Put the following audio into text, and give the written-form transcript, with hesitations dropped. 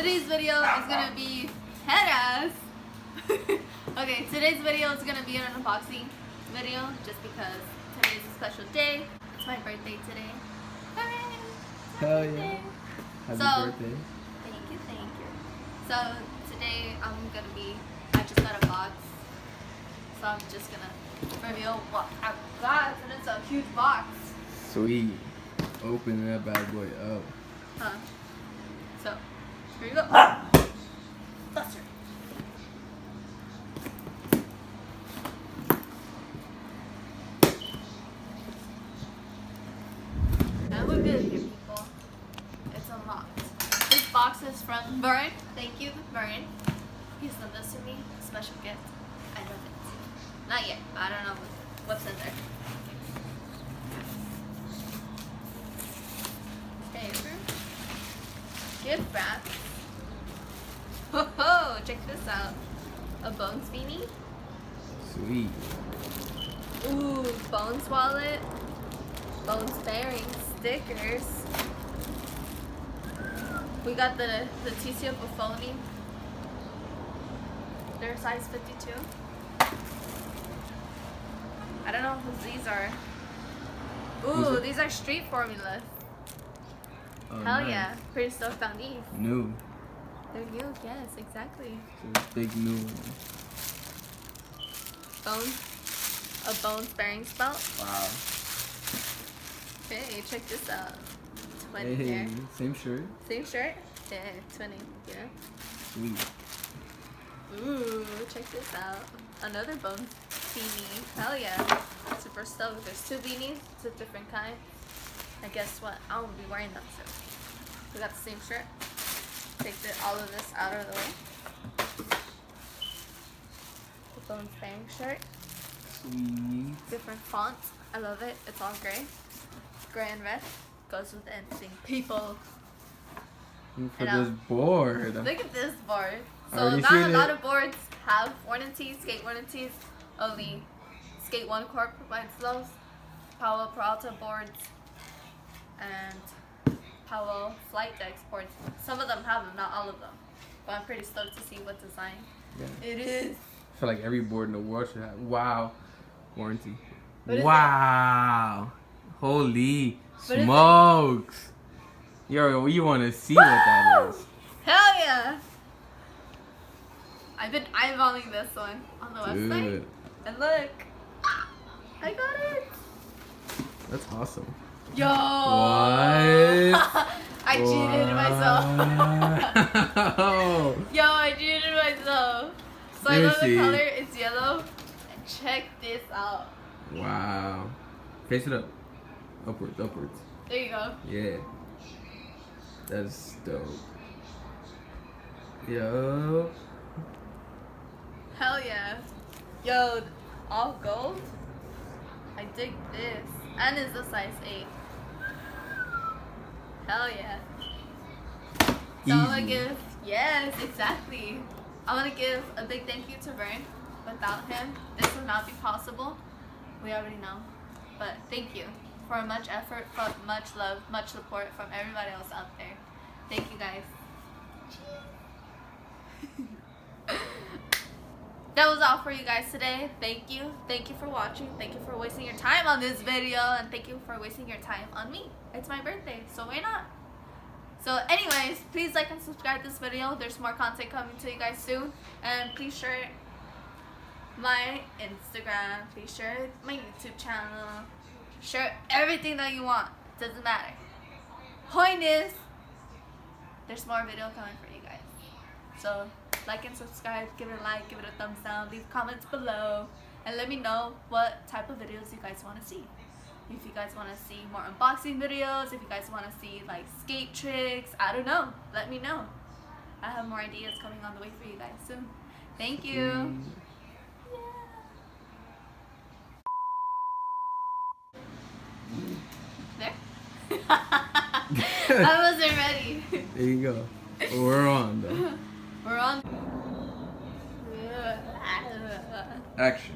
today's video is gonna be head ass. Okay, today's video is gonna be an unboxing video just because today is a special day. It's my birthday today. Hooray! It's my Hell birthday. yeah. Happy birthday. Thank you, thank you. So today I just got a box. So I'm just gonna reveal what I've got, and it's a huge box. Sweet. Open that bad boy up. Huh. So, here you go. Buster. And we're good here, people. It's unlocked. This box is from Vern. Thank you, Vern. He sent this to me. Special gift. I love it. Not yet, but I don't know what's in there. Paper. Gift wrap. Ho ho! Check this out. A Bones beanie. Sweet. Ooh, Bones wallet. Bones bearing stickers. We got the TCO Buffoni. They're size 52. I don't know who these are. Ooh, these are street formulas. Oh, Hell nice. yeah. Pretty stoked on these. New. They're new, yes, exactly. It's a big new one. A Bones bearing belt. Wow. Hey, check this out. 20 Hey, here. same shirt. Same shirt? Yeah, 20. Yeah. Sweet. Ooh, check this out. Another Bones beanie. Hell yeah. Super stoked. There's two beanies. It's a different kind. And guess what? I won't be wearing them too. We got the same shirt. Take all of this out of the way. The Bones bearing shirt. Sweet. Different fonts. I love it. It's all gray. Gray and red. Goes with anything. People. Look for And, this board. Look at this board. I So already not seen a lot it. of boards have warranties, skate warranties. Only Skate One Corp provides those. Powell Peralta boards and Powell Flight Decks boards. Some of them have them, not all of them. But I'm pretty stoked to see what design Yeah. it is. I feel like every board in the world should have. Wow. Warranty. What is Wow. Holy What is it? smokes. Yo, you want to see what that is. Hell yeah! I've been eyeballing this one on the website. Dude. And look! I got it! That's awesome. Yo! What? I cheated myself. Wow. Yo, I cheated myself. So I Let me love the see. color, it's yellow. And check this out. Wow. Face it up. Upwards, upwards. There you go. Yeah. That's dope. Yo. Hell yeah. Yo, all gold? I dig this. And it's a size 8. Hell yeah. So I want to Easy. give, yes, exactly. I want to give a big thank you to Vern. Without him, this would not be possible. We already know. But thank you for much effort, for much love, much support from everybody else out there. Thank you guys. That was all for you guys today. Thank you. Thank you for watching. Thank you for wasting your time on this video. And thank you for wasting your time on me. It's my birthday, so why not? So anyways, please like and subscribe this video. There's more content coming to you guys soon. And please share my Instagram. Please share my YouTube channel. Share everything that you want. Doesn't matter. Point is, there's more video coming for you guys. So like and subscribe, give it a like, give it a thumbs down, leave comments below, and let me know what type of videos you guys want to see. If you guys want to see more unboxing videos, if you guys want to see like skate tricks, I don't know, let me know. I have more ideas coming on the way for you guys soon. Thank you. There? I wasn't ready. There you go. We're on though. We're on. Action.